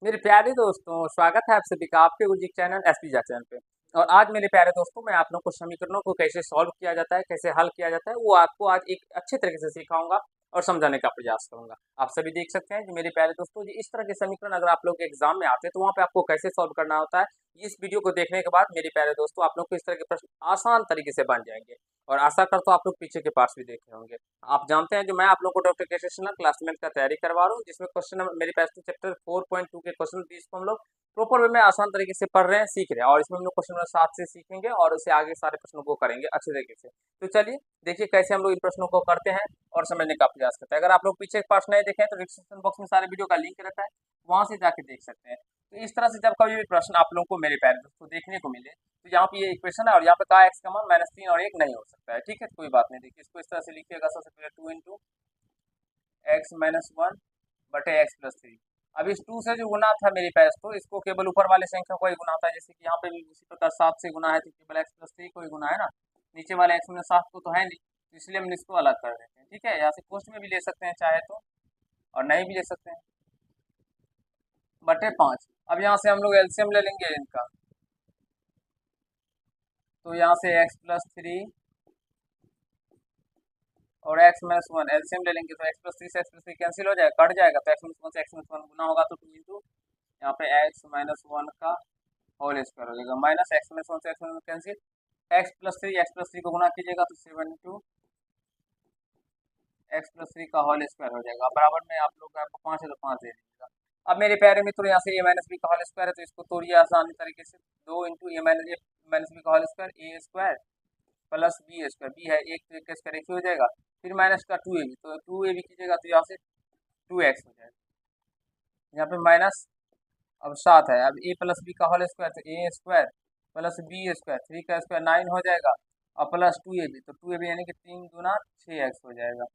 मेरे प्यारे दोस्तों, स्वागत है आप सभी का आपके गुरुजी चैनल एसपीजा चैनल पे। और आज मेरे प्यारे दोस्तों, मैं आप लोगों को समीकरणों को कैसे सॉल्व किया जाता है, कैसे हल किया जाता है, वो आपको आज एक अच्छे तरीके से सिखाऊंगा और समझाने का प्रयास करूंगा। आप सभी देख सकते हैं कि मेरे प्यारे दोस्तों जी, इस तरह के समीकरण अगर आप लोग एग्जाम में आते हैं तो वहाँ पे आपको कैसे सॉल्व करना होता है, इस वीडियो को देखने के बाद मेरे प्यारे दोस्तों आप लोग को इस तरह के प्रश्न आसान तरीके से बन जाएंगे। और आशा करता हूँ आप लोग पीछे के पास भी देखे होंगे। आप जानते हैं कि मैं आप लोगों को डॉक्टर के सेशनल क्लासमेट का तैयारी करवा रहा हूँ, जिसमें क्वेश्चन मेरे पास चैप्टर 4.2 के क्वेश्चन 20 को हम लोग प्रॉपर वे में आसान तरीके से पढ़ रहे हैं, सीख रहे हैं। और इसमें हम लोग क्वेश्चन नंबर 7 से सीखेंगे और उससे आगे सारे प्रश्नों को करेंगे अच्छे तरीके से। तो चलिए देखिए कैसे हम लोग इन प्रश्नों को करते हैं और समझने का प्रयास करते हैं। अगर आप लोग पीछे के पास नहीं देखें तो डिस्क्रिप्शन बॉक्स में सारे वीडियो का लिंक रहता है, वहां से जाके देख सकते हैं। तो इस तरह से जब कभी भी प्रश्न आप लोगों को मेरे प्यारे दोस्तों देखने को मिले, तो यहाँ पे ये इक्वेशन है और यहाँ पे का एक्स का मान -3 और 1 नहीं हो सकता है। ठीक है, तो कोई बात नहीं। देखिए इसको इस तरह से लिखिएगा, सबसे पहले 2 इंटू एक्स माइनस वन बटे एक्स प्लस थ्री। अब इस 2 से जो गुना था मेरे पास, तो इसको केवल ऊपर वाले संख्या को ही गुना था। जैसे कि यहाँ पे भी उसी प्रकार 7 से गुना है तो केवल एक्स प्लस थ्री को ही गुना है ना। नीचे वाले एक्स में 7 को तो है नहीं, तो इसलिए हम इसको अलग कर देते हैं। ठीक है, यहाँ से पोस्ट में भी ले सकते हैं चाहे तो, और नहीं भी ले सकते हैं। बटे 5। अब यहाँ से हम लोग एलसीएम ले लेंगे इनका, तो यहाँ से एक्स प्लस थ्री और एक्स माइनस वन एलसीएम ले लेंगे, तो एक्स प्लस थ्री से एक्स प्लस थ्री कैंसिल हो जाएगा, कट जाएगा। तो एक्स माइनस वन से एक्स माइनस वन गुना होगा तो 2 इंटू यहाँ पे एक्स माइनस वन का होल स्क्वायर हो जाएगा, माइनस एक्स माइनस वन से x minus cancel. X plus three को गुना कीजिएगा तो 7 इंटू एक्स प्लस थ्री का होल स्क्वायर हो जाएगा। बराबर में आप लोग आपको 5 है तो 5 दे दीजिएगा। अब मेरे प्यारे मित्रों, यहाँ से ए माइनस बी का होल स्क्वायर है तो इसको तोड़िए आसानी तरीके से। 2 इंटू ए माइनस बी का whole square, A square plus B square, B है एक तो एक स्क्वायर एक ही हो जाएगा। फिर माइनस का 2ab, तो 2ab कीजिएगा तो यहाँ से 2x हो जाएगा। यहाँ पे माइनस, अब 7 है, अब ए प्लस बी का होल स्क्वायर तो A square plus B square, 3 का स्क्वायर 9 हो जाएगा, और प्लस 2ab, तो 2ab यानी कि 3 गुना 6x हो जाएगा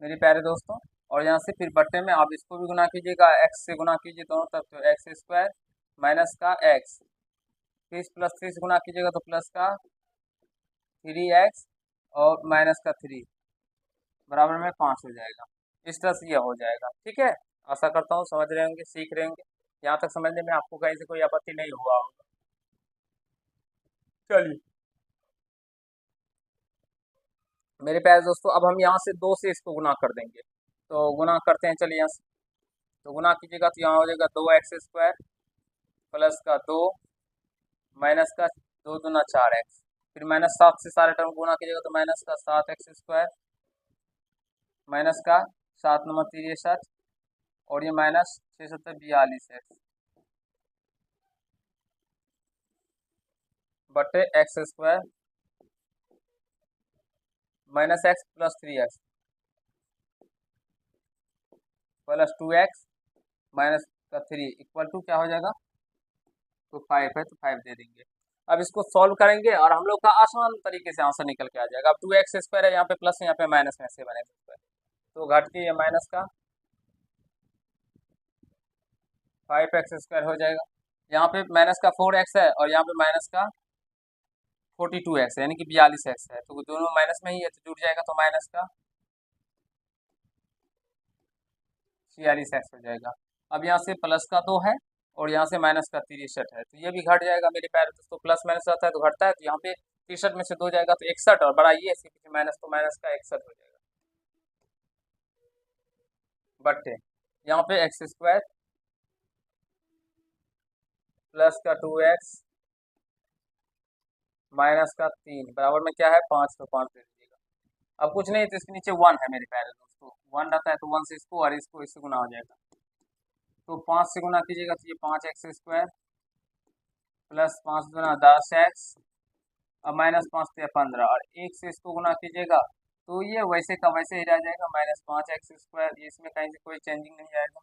मेरे प्यारे दोस्तों। और यहाँ से फिर बट्टे में आप इसको भी गुना कीजिएगा, एक्स से गुना कीजिए दोनों तरफ, तो एक्स स्क्वायर माइनस का एक्स, फिर प्लस थ्री से गुना कीजिएगा तो प्लस का 3x और माइनस का 3 बराबर में 5 हो जाएगा। इस तरह से यह हो जाएगा। ठीक है, आशा करता हूँ समझ रहे होंगे, सीख रहे होंगे। यहाँ तक समझने में आपको कहीं से कोई आपत्ति नहीं हुआ होगा। चलिए मेरे प्यारे दोस्तों, अब हम यहाँ से 2 से इसको गुना कर देंगे, तो गुना करते हैं। चलिए यहाँ से तो गुना कीजिएगा तो यहाँ हो जाएगा 2x स्क्वायर प्लस का 2 माइनस का 2 दूना 4x, फिर माइनस 7 से सारे टर्म गुना कीजिएगा तो माइनस का 7x स्क्वायर माइनस का 7 नंबर 63 और ये माइनस 6 7 42x बटे x square minus x plus 3x plus 2x minus का 3 इक्वल टू क्या हो जाएगा, तो 5 है तो 5 दे देंगे। अब इसको सॉल्व करेंगे और हम लोग का आसान तरीके से आंसर निकल के आ जाएगा। अब 2x स्क्वायर है, यहाँ पे प्लस है यहाँ पे माइनस में से बनेगा स्क्वायर, तो घट के ये माइनस का 5x स्क्वायर हो जाएगा। यहाँ पे माइनस का 4x है और यहाँ पे माइनस का 42x है, यानी कि 42x है, तो दोनों माइनस में ही है तो जुड़ जाएगा, तो माइनस का 46x हो जाएगा। अब यहाँ से प्लस का 2 है और यहाँ से माइनस का 63 है, तो ये भी घट जाएगा मेरे प्यारे दोस्तों। प्लस माइनस रहता है तो घटता है, तो यहाँ पे 63 में से 2 जाएगा तो 61, और बढ़ाइए इसके पीछे माइनस, तो माइनस का 61 हो जाएगा बट्टे यहाँ पे एक्स स्क्वायर प्लस का 2x माइनस का 3 बराबर में क्या है 5, तो 5 दे दीजिएगा। अब कुछ नहीं तो इसके नीचे 1 है मेरे प्यारे दोस्तों, 1 रहता है तो 1 से इसको और इसको इससे गुना हो जाएगा, तो 5 से गुना कीजिएगा तो ये 5x स्क्वायर प्लस 5 गुना 10x, अब माइनस 5 से 15, और 1 से इसको गुना कीजिएगा तो ये वैसे का वैसे ही रह जाएगा, -5x स्क्वायर, ये इसमें कहीं से कोई चेंजिंग नहीं आएगा,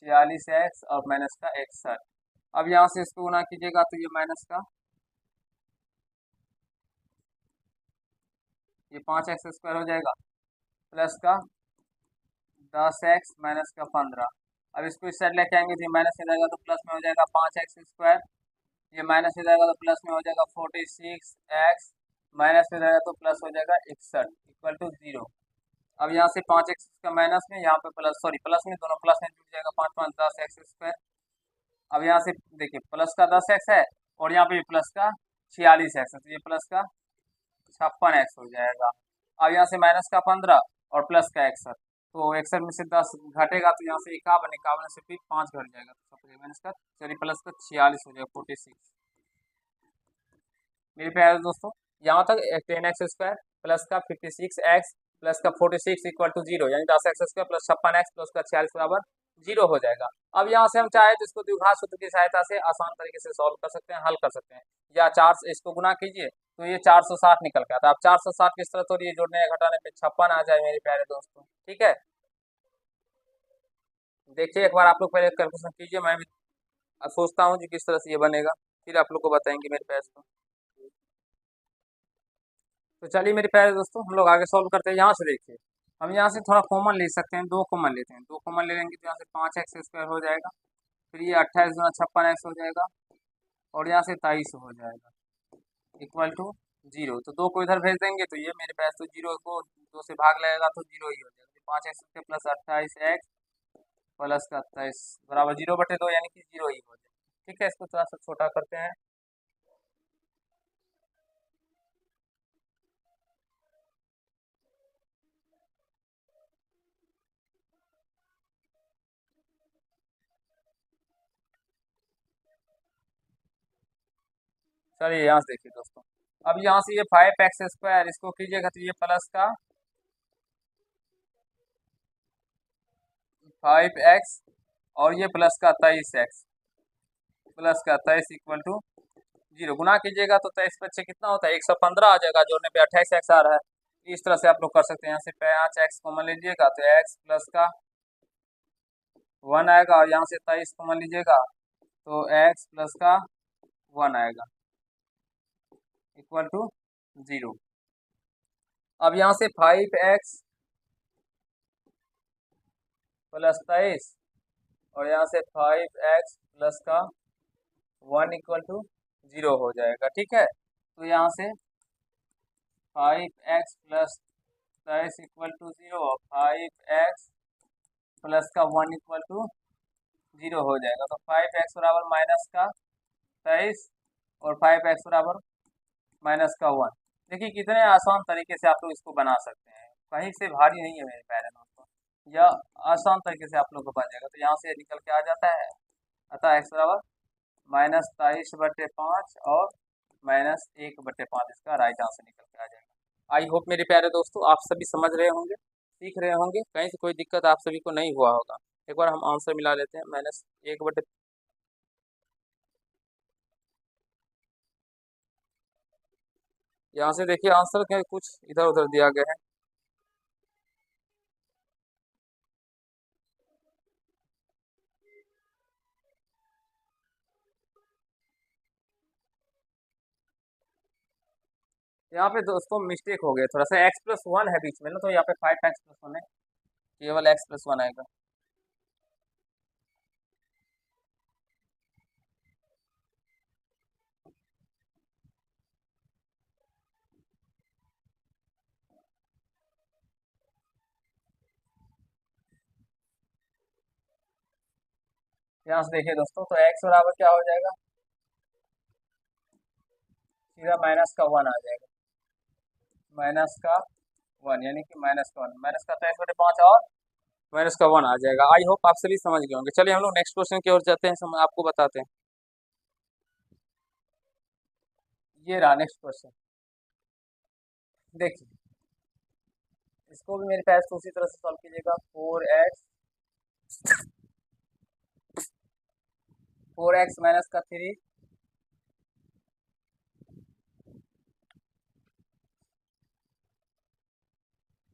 46x और माइनस का 61। अब यहाँ से इसको गुना कीजिएगा तो ये माइनस का ये 5x स्क्वायर हो जाएगा प्लस का 10x माइनस का 15। अब इसको इस साइड लेके आएंगे तो ये माइनस हो जाएगा तो प्लस में हो जाएगा 5x स्क्वायर, ये माइनस हो जाएगा तो प्लस में हो जाएगा 46x, माइनस में रहेगा तो प्लस हो जाएगा 61 इक्वल टू 0। अब यहाँ से 5x का माइनस में, यहाँ पे प्लस, सॉरी प्लस में, दोनों प्लस में जुड़ जाएगा, 5 5 10x²। अब यहाँ से देखिए प्लस का 10x है और यहाँ पे प्लस का 46x है, तो ये प्लस का 56x हो जाएगा। अब यहाँ से माइनस का 15 और प्लस का 61, तो 61 में से 10 घटेगा तो यहाँ से 51, 51 से फिर 5 घट जाएगा, तो माइनस का, सॉरी प्लस का 46 हो जाएगा, 46। मेरे प्यारे दोस्तों यहाँ तक 10x² प्लस का 56x प्लस का 46 इक्वल टू 0, यानी 10x² प्लस 56x प्लस का 46 बराबर 0 हो जाएगा। अब यहाँ से हम चाहे तो इसको द्विघात सूत्र की सहायता से आसान तरीके से सॉल्व कर सकते हैं, हल कर सकते हैं, या 4 से इसको गुना कीजिए तो ये 460 निकल के आता है। अब 460 किस तरह, तो ये जोड़ने या घटाने पे 56 आ जाए मेरे प्यारे दोस्तों, ठीक है। देखिए एक बार आप लोग पहले कैलकुलेशन कीजिए, मैं भी सोचता हूँ कि किस तरह से ये बनेगा, फिर आप लोग को बताएंगे मेरे प्यारे दोस्तों। तो चलिए मेरे प्यारे दोस्तों हम लोग आगे सॉल्व करते हैं। यहाँ से देखिए हम यहाँ से थोड़ा कॉमन ले सकते हैं, 2 कॉमन लेते हैं, 2 कॉमन ले लेंगे तो यहाँ से 5x² हो जाएगा, फिर ये 28 गुना 56x हो जाएगा और यहाँ से 23 हो जाएगा इक्वल टू 0। तो 2 को इधर भेज देंगे तो ये मेरे पास तो 0 को 2 से भाग लगेगा तो 0 ही हो जाएगा। 5x² प्लस 28x प्लस का 23 बराबर 0/2, यानी कि 0 ही हो जाएगा, ठीक है। इसको थोड़ा सा छोटा करते हैं। चलिए यहाँ से देखिए दोस्तों, अब यहाँ से ये 5x² इसको कीजिएगा तो ये प्लस का 5x और ये प्लस का 23x प्लस का 23 इक्वल टू 0। गुना कीजिएगा तो 23 बच्चे कितना होता है, 115 आ जाएगा, जोड़ने पे 28x आ रहा है। इस तरह से आप लोग कर सकते हैं। यहाँ से 5x कॉमन लीजिएगा तो x प्लस का 1 आएगा और यहाँ से 23 कॉमन लीजिएगा तो x प्लस का 1 आएगा इक्वल टू 0। अब यहाँ से 5x प्लस 23 और यहाँ से 5x प्लस का 1 इक्वल टू 0 हो जाएगा, ठीक है। तो यहाँ से 5x प्लस 23 इक्वल टू 0 और 5x प्लस का 1 इक्वल टू 0 हो जाएगा। तो 5x बराबर माइनस का 23 और 5x बराबर माइनस का 1। देखिए कितने आसान तरीके से आप लोग इसको बना सकते हैं, कहीं से भारी नहीं है मेरे प्यारे दोस्तों, यह आसान तरीके से आप लोग को बन जाएगा। तो यहाँ से निकल के आ जाता है, अतः x बराबर माइनस 23/5 और माइनस 1/5 इसका राइट आंसर निकल के आ जाएगा। आई होप मेरे प्यारे दोस्तों आप सभी समझ रहे होंगे, सीख रहे होंगे, कहीं से कोई दिक्कत आप सभी को नहीं हुआ होगा। एक बार हम आंसर मिला लेते हैं, -1/, यहाँ से देखिए आंसर के कुछ इधर उधर दिया गया है। यहाँ पे दोस्तों मिस्टेक हो गया थोड़ा सा, x+1 है बीच में ना, तो यहाँ पे 5x+1 है, केवल x+1 आएगा। यहाँ से देखिए दोस्तों तो x बराबर क्या हो जाएगा, सीधा माइनस का 1 आ जाएगा, माइनस का 1 यानी कि -1, माइनस का 23/5 और माइनस का 1 आ जाएगा। आई होप आप सभी समझ गए होंगे। चलिए हम लोग नेक्स्ट क्वेश्चन की ओर जाते हैं, आपको बताते हैं। ये रहा नेक्स्ट क्वेश्चन, देखिए इसको भी मेरे पास तो उसी तरह से सॉल्व कीजिएगा। 4x माइनस का 3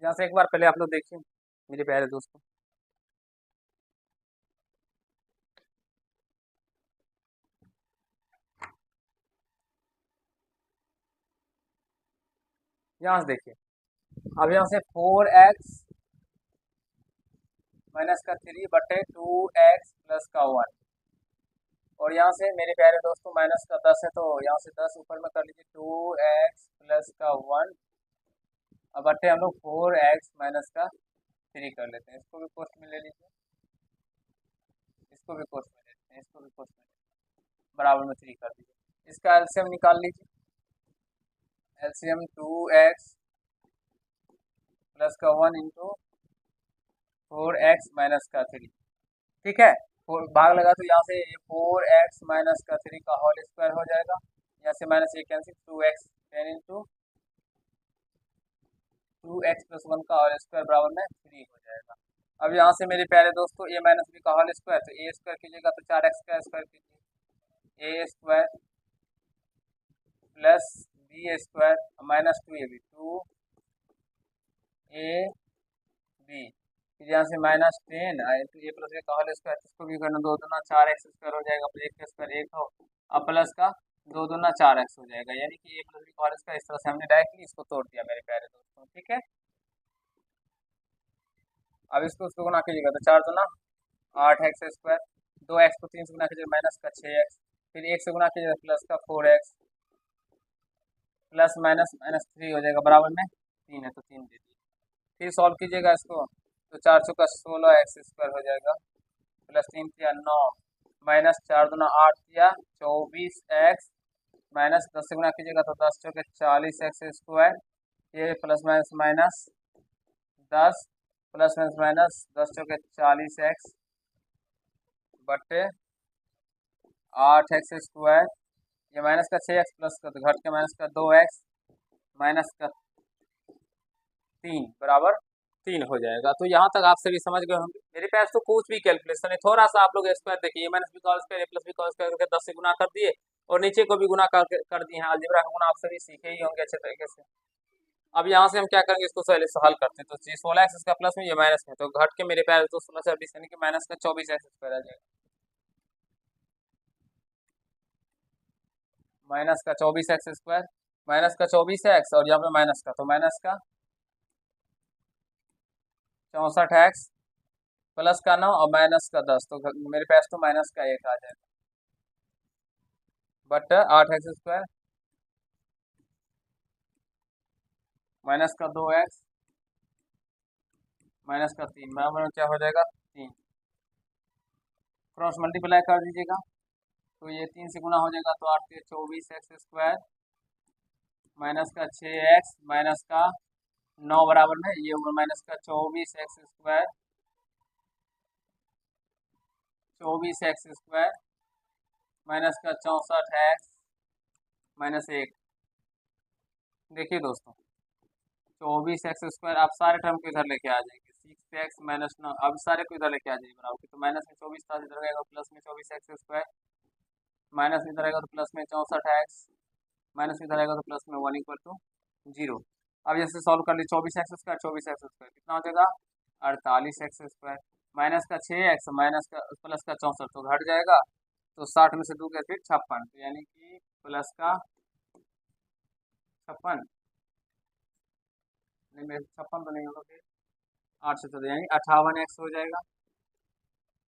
यहाँ से एक बार पहले आप लोग देखिए मेरे प्यारे दोस्तों, यहाँ से देखिए अब यहाँ से 4x माइनस का 3/2x प्लस का 1 और यहाँ से मेरे प्यारे दोस्तों माइनस का 10 है तो यहाँ से 10 ऊपर में कर लीजिए, 2x प्लस का 1 अब बटे हम लोग 4x माइनस का 3 कर लेते हैं, इसको भी कोष्ट में ले लीजिए, इसको भी कोष्ट में लेते हैं, इसको भी कोष्ट में लेते हैं, बराबर में 3 कर दीजिए। इसका एलसीएम निकाल लीजिए, एलसीएम 2x प्लस का 1 इंटू 4x माइनस का 3, ठीक है। भाग लगा तो यहाँ से 4x माइनस का 3 का होल स्क्वायर हो जाएगा, यहाँ से माइनस ये cancel, 2x 10 into 2x plus 1 का होल स्क्वायर बराबर में 3 हो जाएगा। अब यहाँ से मेरे प्यारे दोस्तों ए माइनस बी का होल स्क्वायर, तो ए स्क्वायर कीजिएगा तो 4x का स्क्वायर कीजिए, A square plus B square minus 2ab, 2ab, फिर यहाँ से minus 10 into A plus B का होल स्क्वायर, इसको भी करना 2 दूना 4x स्क्वायर हो जाएगा, फिर 1 का स्क्वायर 1 हो, अब प्लस का 2 दूना 4x हो जाएगा, यानी कि ए प्लस बी का होल स्क्वायर। इस तरह से हमने डायरेक्टली इसको तोड़ दिया मेरे प्यारे दोस्तों, ठीक है। अब इसको उसको गुना कीजिएगा तो 4 दूना 8x स्क्वायर, 2x को 3 से गुना कीजिएगा माइनस का 6x, फिर 1 से गुना कीजिएगा प्लस का 4x, प्लस माइनस माइनस 3 हो जाएगा, बराबर में 3 है तो 3 दे दिए। फिर सॉल्व कीजिएगा इसको तो 4 चौका 16x स्क्वायर हो जाएगा, प्लस 3 किया 9, माइनस 4 दूना 8 किया 24x, माइनस 10 से गुना कीजिएगा तो 10 चौके 40x स्क्वायर, ये plus minus minus 10 plus minus minus 10 चौके 40x बटे 8x स्क्वायर, ये माइनस का 6x प्लस का तो घट के माइनस का 2x माइनस का 3 बराबर 3 हो जाएगा। तो यहाँ तक आप सभी समझ गए होंगे। मेरे पास तो कुछ भी कैलकुलेशन है, थोड़ा सा आप लोग स्क्वायर देखिए, ए माइनस बी का स्क्वायर ए प्लस बी का स्क्वायर करके 10 से गुना कर दिए और नीचे को भी गुना कर दिए हैं। अलजेब्रा का गुना आप सभी सीखे ही होंगे अच्छे तरीके से। अब यहाँ से हम क्या करेंगे, इसको पहले से हल करते हैं। तो 16x इसका प्लस में, ये माइनस में, तो घट के मेरे पास तो 16 से 20 यानी कि माइनस का 24x स्क्वायर आ जाएगा, माइनस का 24x स्क्वायर, माइनस का 24x और यहाँ पे माइनस का, तो माइनस का 64x प्लस का 9 और माइनस का 10, तो मेरे पास तो माइनस का 1 आ जाएगा, बट 8x स्क्वायर माइनस का 2x माइनस का 3 बराबर में क्या हो जाएगा 3, क्रॉस मल्टीप्लाई कर दीजिएगा तो ये 3 से गुना हो जाएगा तो 8 के 24x स्क्वायर माइनस का 6x माइनस का 9 बराबर में ये माइनस का 24x square 24x square minus का 64x माइनस 1। देखिए दोस्तों 24x स्क्वायर, आप सारे टर्म को इधर लेके आ जाएंगे, 6x माइनस 9, अब सारे को इधर लेके आ जाइए बराबर, तो माइनस में 24 था इधर रहेगा, प्लस में 24x स्क्वायर, माइनस में इधर रहेगा तो प्लस में 64x, माइनस में इधर रहेगा तो प्लस में 1 इक्वल टू 0। अब जैसे सॉल्व कर ली 24x स्क्वायर 24x स्क्वायर कितना हो जाएगा 48x स्क्वायर, माइनस का 6x माइनस का प्लस का 64 तो घट जाएगा, तो 60 में से 2 के फिर 56, तो यानी कि प्लस का 56 नहीं, मेरे 56 तो नहीं होगा, फिर 8 से 14 यानी 58x हो जाएगा,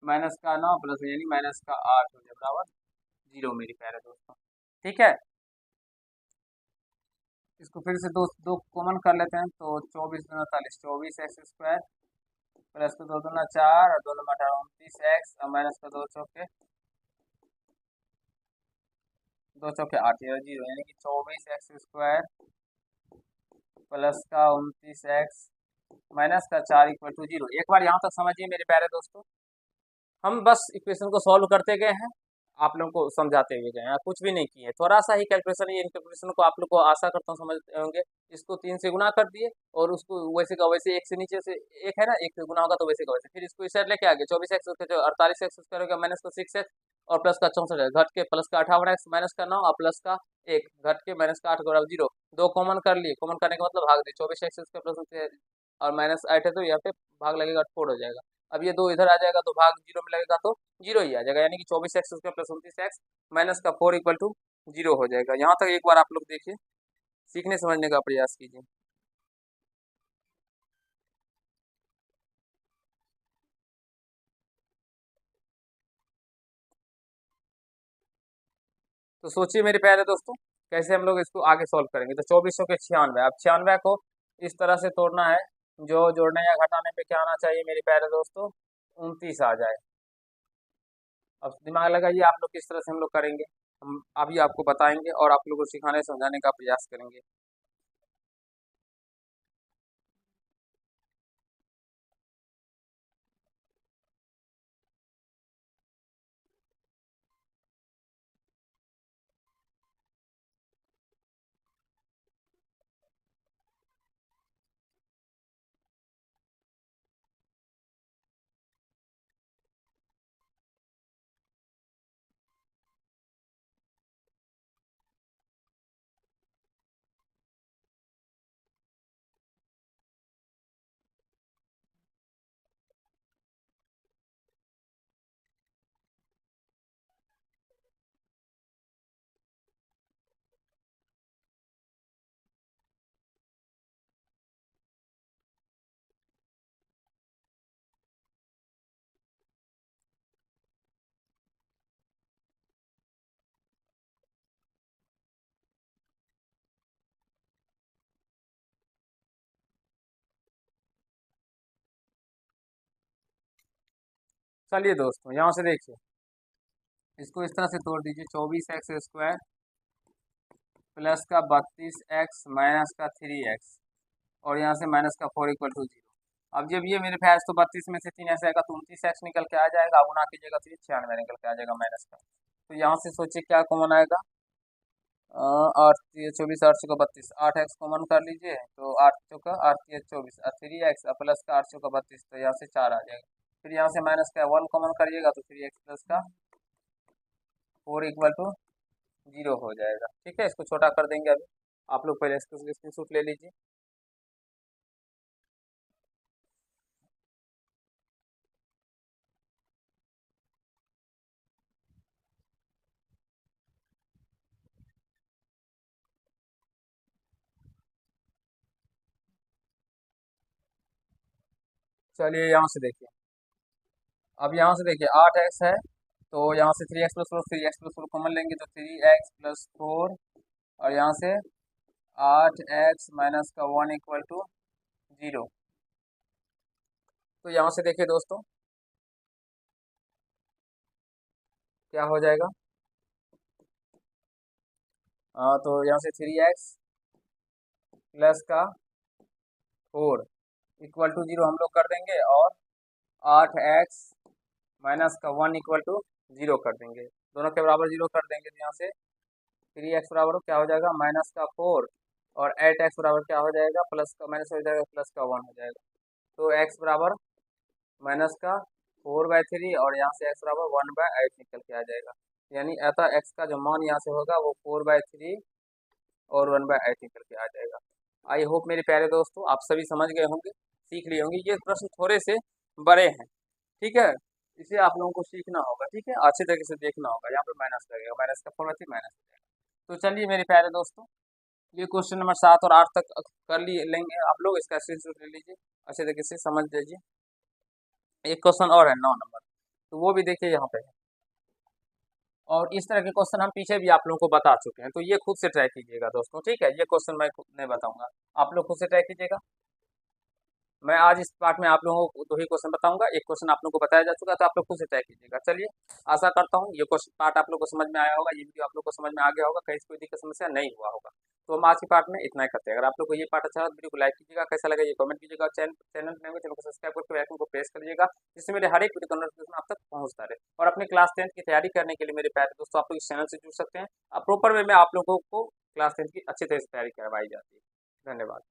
माइनस का 9 प्लस यानी माइनस का 8 हो जाएगा बराबर 0 मेरे प्यारे दोस्तों, ठीक है। इसको फिर से दो दो कॉमन कर लेते हैं, तो 24 दूना 48, 24x स्क्वायर प्लस का 2 दूना 4 और 2 दूना 18 29x और माइनस का 2 चौके 2 चौके 8 0 यानी कि 24x स्क्वायर प्लस का 29x माइनस का 4 इक्वल टू 0। एक बार यहाँ तक समझिए मेरे प्यारे दोस्तों, हम बस इक्वेशन को सॉल्व करते गए हैं, आप लोगों को समझाते हुए गए हैं, कुछ भी नहीं किए, थोड़ा सा ही कैलकुलेशन, ये कैलकुलेशन को आप लोग को आशा करता हूँ समझते होंगे। इसको 3 से गुना कर दिए और उसको वैसे का वैसे, एक से नीचे से एक है ना, एक से गुना होगा तो वैसे का वैसे, फिर इसको इस साइड लेके आ गए, 24x 48x स्क्वायर हो गया माइनस का 6x और प्लस का 64 घट के प्लस का 58x माइनस का 9 और प्लस का 1 घट के माइनस का 8 बराबर 0, दो कॉमन कर लिए, कॉमन करने का मतलब भाग दिए, 24x स्क्वायर प्लस और माइनस 8 है तो यहाँ पे भाग लगेगा 4 हो जाएगा। अब ये 2 इधर आ जाएगा तो भाग 0 में लगेगा तो 0 ही आ जाएगा, यानी कि 24x square plus 29x minus का 4 इक्वल टू 0 हो जाएगा। यहाँ तक एक बार आप लोग देखिए, सीखने समझने का प्रयास कीजिए। तो सोचिए मेरे प्यारे दोस्तों, कैसे हम लोग इसको आगे सॉल्व करेंगे। तो 2400 के 96, अब 96 को इस तरह से तोड़ना है जो जोड़ने या घटाने पे क्या आना चाहिए मेरे प्यारे दोस्तों, 29 आ जाए। अब दिमाग लगाइए आप लोग किस तरह से हम लोग करेंगे, हम अभी आपको बताएंगे और आप लोगों को सिखाने समझाने का प्रयास करेंगे। चलिए दोस्तों यहाँ से देखिए, इसको इस तरह से तोड़ दीजिए, 24x² प्लस का 32x माइनस का 3x और यहाँ से माइनस का 4 इक्वल टू 0। अब जब ये मेरे पास तो 32 में से 3 ऐसे आएगा तो 29x निकल के आ जाएगा, गुना कीजिएगा तो ये 96 निकल के आ जाएगा माइनस का। तो यहाँ से सोचिए क्या कॉमन आएगा, 8 24 8 चौका 32, 8x कॉमन कर लीजिए तो 8 चौका 8 24 और 3x प्लस का 8 चौका 32, तो यहाँ से 4 आ जाएगा। फिर यहाँ से माइनस का 1 कॉमन करिएगा तो 3x प्लस का 4 इक्वल टू 0 हो जाएगा। ठीक है, इसको छोटा कर देंगे अभी, आप लोग पहले इसको स्क्रीनशॉट ले लीजिए। चलिए यहाँ से देखिए, अब यहाँ से देखिए 8x है तो यहाँ से 3x प्लस 4 कॉमन लेंगे तो 3x प्लस 4 और यहाँ से 8x माइनस का 1 इक्वल टू 0। तो यहाँ से देखिए दोस्तों क्या हो जाएगा, तो यहाँ से 3x प्लस का 4 इक्वल टू 0 हम लोग कर देंगे और 8x माइनस का 1 इक्वल टू 0 कर देंगे, दोनों के बराबर 0 कर देंगे तो यहाँ से 3x बराबर क्या हो जाएगा माइनस का 4 और 8x बराबर क्या हो जाएगा प्लस का माइनस हो जाएगा प्लस का 1 हो जाएगा। तो x बराबर माइनस का 4/3 और यहाँ से x बराबर 1/8 निकल के आ जाएगा। यानी अतः x का जो मान यहाँ से होगा वो 4/3 और 1/8 निकल के आ जाएगा। आई होप मेरे प्यारे दोस्तों आप सभी समझ गए होंगे, सीख लिए होंगे। ये प्रश्न थोड़े से बड़े हैं, ठीक है, इसे आप लोगों को सीखना होगा, ठीक है, अच्छे तरीके से देखना होगा। यहाँ पे माइनस लगेगा, माइनस का 4/3 माइनस हो जाएगा। तो चलिए मेरे प्यारे दोस्तों, ये क्वेश्चन नंबर 7 और 8 तक कर लिए लेंगे आप लोग, इसका स्क्रीनशॉट ले लीजिए, अच्छे तरीके से समझ लीजिए। एक क्वेश्चन और है 9 नंबर, तो वो भी देखिए यहाँ पे है। और इस तरह के क्वेश्चन हम पीछे भी आप लोगों को बता चुके हैं, तो ये खुद से ट्राई कीजिएगा दोस्तों, ठीक है, ये क्वेश्चन मैं खुद नहीं बताऊंगा, आप लोग खुद से ट्राई कीजिएगा। मैं आज इस पार्ट में आप लोगों को 2 ही क्वेश्चन बताऊंगा, एक क्वेश्चन आप लोगों को बताया जा चुका है, तो आप लोग खुद से तय कीजिएगा। चलिए, आशा करता हूँ ये क्वेश्चन पार्ट आप लोग को समझ में आया होगा, ये वीडियो आप लोग को समझ में आ गया होगा, कहीं से कोई दिक्कत समस्या नहीं हुआ होगा। तो हम आज के पार्ट में इतना ही करते हैं। अगर आप लोग को ये पार्ट अच्छा लगा तो वीडियो को लाइक कीजिएगा, कैसा लगा ये कमेंट कीजिएगा, चैनल चैनल नए हो चैनल को सब्सक्राइब करके बेल आइकन को प्रेस कर लीजिएगा, जिससे मेरे हर एक वीडियो का नोटिफिकेशन आप तक पहुंचता रहे। और अपने क्लास 10 की तैयारी करने के लिए मेरे प्यारे दोस्तों आप लोग इस चैनल से जुड़ सकते हैं। अब प्रॉपर वे में आप लोगों को क्लास 10 की अच्छी तरह से तैयारी करवाई जाती है। धन्यवाद।